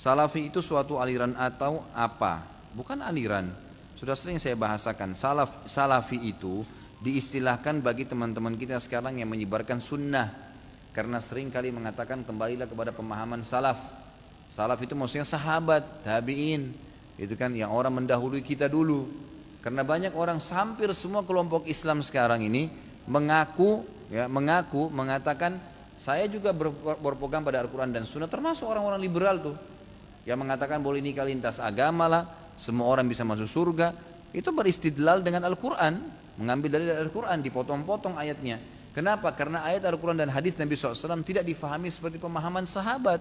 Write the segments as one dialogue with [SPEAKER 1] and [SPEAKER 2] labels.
[SPEAKER 1] Salafi itu suatu aliran atau apa? Bukan aliran. Sudah sering saya bahasakan. Salafi itu diistilahkan bagi teman-teman kita sekarang yang menyebarkan sunnah. Karena sering kali mengatakan kembalilah kepada pemahaman salaf. Salaf itu maksudnya sahabat, tabi'in. Itu kan yang orang mendahului kita dulu. Karena banyak orang, hampir semua kelompok Islam sekarang ini mengatakan saya juga berpegang pada Al-Quran dan Sunnah, termasuk orang-orang liberal tuh yang mengatakan boleh nikah lintas agama lah, semua orang bisa masuk surga. Itu beristidlal dengan Al-Quran, mengambil dari Al-Quran, dipotong-potong ayatnya. Kenapa? Karena ayat Al-Quran dan hadis Nabi SAW tidak difahami seperti pemahaman sahabat,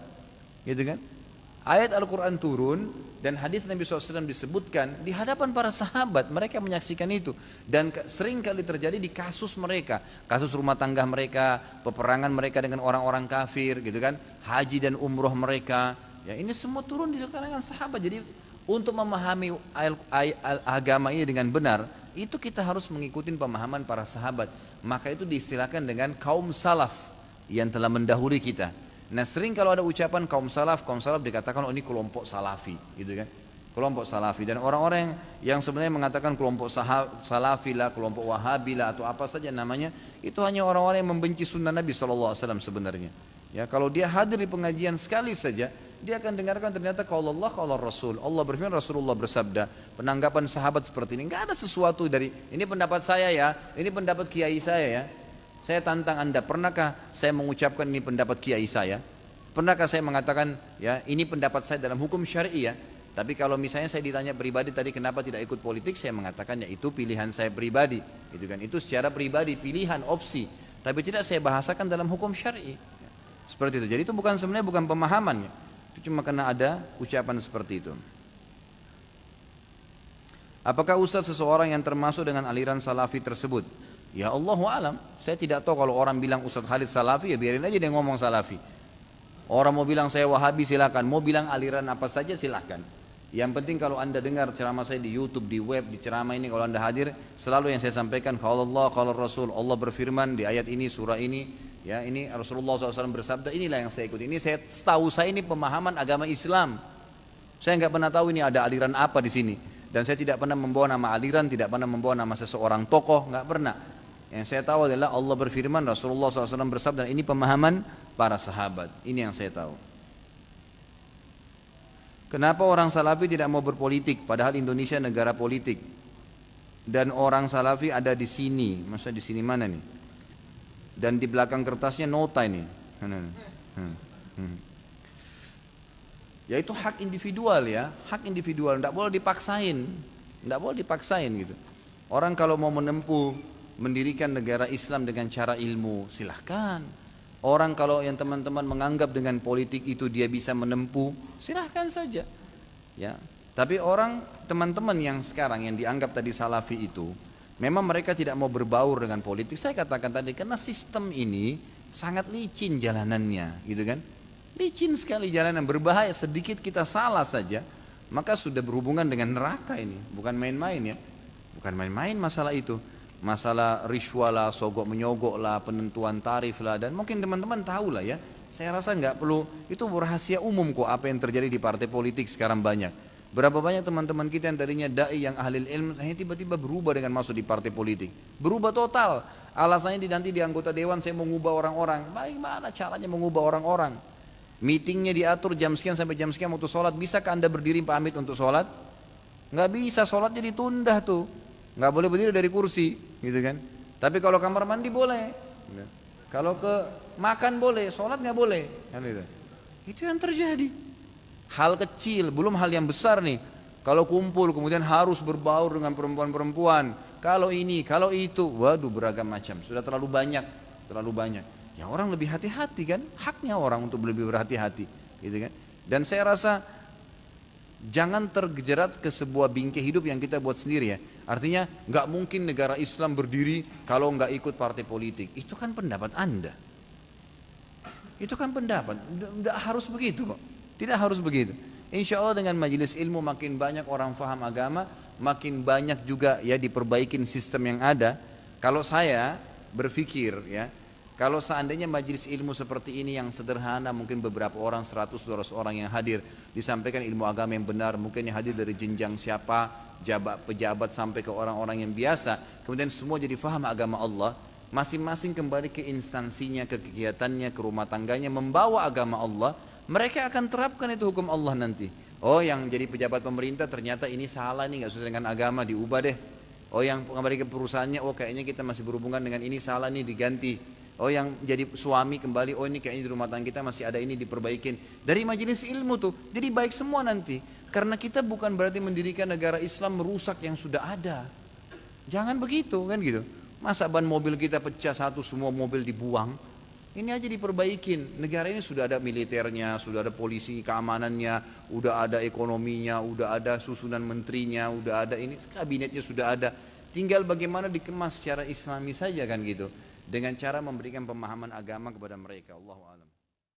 [SPEAKER 1] gitu kan? Ayat Al-Quran turun dan hadis Nabi SAW disebutkan di hadapan para sahabat, mereka menyaksikan itu. Dan sering kali terjadi di kasus mereka, kasus rumah tangga mereka, peperangan mereka dengan orang-orang kafir, gitu kan? Haji dan umroh mereka. Ya, ini semua turun di kalangan sahabat. Jadi untuk memahami agama ini dengan benar, itu kita harus mengikuti pemahaman para sahabat. Maka itu diistilahkan dengan kaum salaf yang telah mendahului kita. Nah, sering kalau ada ucapan kaum salaf dikatakan oh ini kelompok salafi, gitu kan? Kelompok salafi. Dan orang-orang yang sebenarnya mengatakan kelompok salafi lah, kelompok wahabi lah, atau apa saja namanya, itu hanya orang-orang yang membenci sunnah Nabi SAW sebenarnya. Ya, kalau dia hadir di pengajian sekali saja, dia akan dengarkan ternyata qaul Allah, qaul Rasul. Allah berfirman, Rasulullah bersabda. Penanggapan sahabat seperti ini, enggak ada sesuatu dari ini pendapat saya ya, ini pendapat kiai saya ya. Saya tantang Anda, pernahkah saya mengucapkan ini pendapat kiai saya? Pernahkah saya mengatakan ya ini pendapat saya dalam hukum syar'i ya? Tapi kalau misalnya saya ditanya pribadi tadi kenapa tidak ikut politik, saya mengatakan ya itu pilihan saya pribadi, gitu kan? Itu secara pribadi, pilihan, opsi. Tapi tidak saya bahasakan dalam hukum syar'i. Seperti itu. Jadi itu sebenarnya bukan pemahamannya. Itu cuma karena ada ucapan seperti itu. Apakah Ustaz seseorang yang termasuk dengan aliran salafi tersebut? Ya Allahu alam, saya tidak tahu. Kalau orang bilang Ustaz Khalid salafi, ya biarin aja dia ngomong salafi. Orang mau bilang saya wahabi silakan, mau bilang aliran apa saja silakan. Yang penting kalau anda dengar ceramah saya di YouTube, di web, di ceramah ini, kalau anda hadir, selalu yang saya sampaikan qaul Allah, qaul Rasul. Allah berfirman di ayat ini, surah ini, ya ini Rasulullah SAW bersabda, inilah yang saya ikuti. Ini saya tahu, saya ini pemahaman agama Islam. Saya nggak pernah tahu ini ada aliran apa di sini. Dan saya tidak pernah membawa nama aliran, tidak pernah membawa nama seseorang tokoh, nggak pernah. Yang saya tahu adalah Allah berfirman, Rasulullah SAW bersabda, ini pemahaman para sahabat. Ini yang saya tahu. Kenapa orang salafi tidak mau berpolitik, padahal Indonesia negara politik? Dan orang salafi ada di sini, masa di sini mana nih? Dan di belakang kertasnya nota ini. Ya itu hak individual ya, hak individual, tidak boleh dipaksain, tidak boleh dipaksain gitu. Orang kalau mau menempuh mendirikan negara Islam dengan cara ilmu, silahkan. Orang kalau yang teman-teman menganggap dengan politik itu dia bisa menempuh, silahkan saja. Ya. Tapi orang teman-teman yang sekarang yang dianggap tadi salafi itu, memang mereka tidak mau berbaur dengan politik. Saya katakan tadi karena sistem ini sangat licin jalanannya, gitu kan? Licin sekali jalanan, berbahaya. Sedikit kita salah saja, maka sudah berhubungan dengan neraka ini. Bukan main-main ya, bukan main-main masalah itu. Masalah riswa lah, sogok menyogok lah, penentuan tarif lah, dan mungkin teman-teman tahu lah ya. Saya rasa nggak perlu, itu rahasia umum kok apa yang terjadi di partai politik sekarang banyak. Berapa banyak teman-teman kita yang tadinya dai yang ahli ilmu, tiba-tiba berubah dengan masuk di partai politik, berubah total. Alasannya nanti di anggota dewan saya mau mengubah orang-orang. Bagaimana caranya mengubah orang-orang? Meetingnya diatur jam sekian sampai jam sekian waktu sholat. Bisakah anda berdiri pamit untuk sholat? Nggak bisa, sholatnya ditunda tuh. Nggak boleh berdiri dari kursi, gitu kan? Tapi kalau kamar mandi boleh, kalau ke makan boleh, sholat nggak boleh, kan itu. Itu yang terjadi. Hal kecil, belum hal yang besar nih. Kalau kumpul kemudian harus berbaur dengan perempuan-perempuan. Kalau ini, kalau itu, waduh beragam macam. Sudah terlalu banyak, terlalu banyak. Ya orang lebih hati-hati kan? Haknya orang untuk lebih berhati-hati, gitu kan? Dan saya rasa jangan terjerat ke sebuah bingkai hidup yang kita buat sendiri ya. Artinya nggak mungkin negara Islam berdiri kalau nggak ikut partai politik. Itu kan pendapat anda. Itu kan pendapat. Nggak harus begitu kok. Tidak harus begitu. Insya Allah dengan majelis ilmu makin banyak orang faham agama, makin banyak juga ya diperbaikin sistem yang ada. Kalau saya berpikir ya, Kalau seandainya majelis ilmu seperti ini yang sederhana, mungkin beberapa orang, 100-200 orang yang hadir, disampaikan ilmu agama yang benar, mungkin yang hadir dari jenjang siapa, pejabat sampai ke orang-orang yang biasa, kemudian semua jadi faham agama Allah, masing-masing kembali ke instansinya, ke kegiatannya, ke rumah tangganya, membawa agama Allah, mereka akan terapkan itu hukum Allah nanti. Oh, yang jadi pejabat pemerintah ternyata ini salah nih, nggak sesuai dengan agama, diubah deh. Oh, yang kembali ke perusahaannya, oh kayaknya kita masih berhubungan dengan ini, salah nih, diganti. Oh, yang jadi suami kembali, oh ini kayaknya di rumah tangga kita masih ada ini, diperbaikin. Dari majelis ilmu tuh, jadi baik semua nanti. Karena kita bukan berarti mendirikan negara Islam merusak yang sudah ada. Jangan begitu kan gitu. Masa ban mobil kita pecah satu, semua mobil dibuang. Ini aja diperbaikin. Negara ini sudah ada militernya, sudah ada polisi keamanannya, udah ada ekonominya, udah ada susunan menterinya, udah ada ini, kabinetnya sudah ada. Tinggal bagaimana dikemas secara islami saja kan gitu. Dengan cara memberikan pemahaman agama kepada mereka. Allahu a'lam.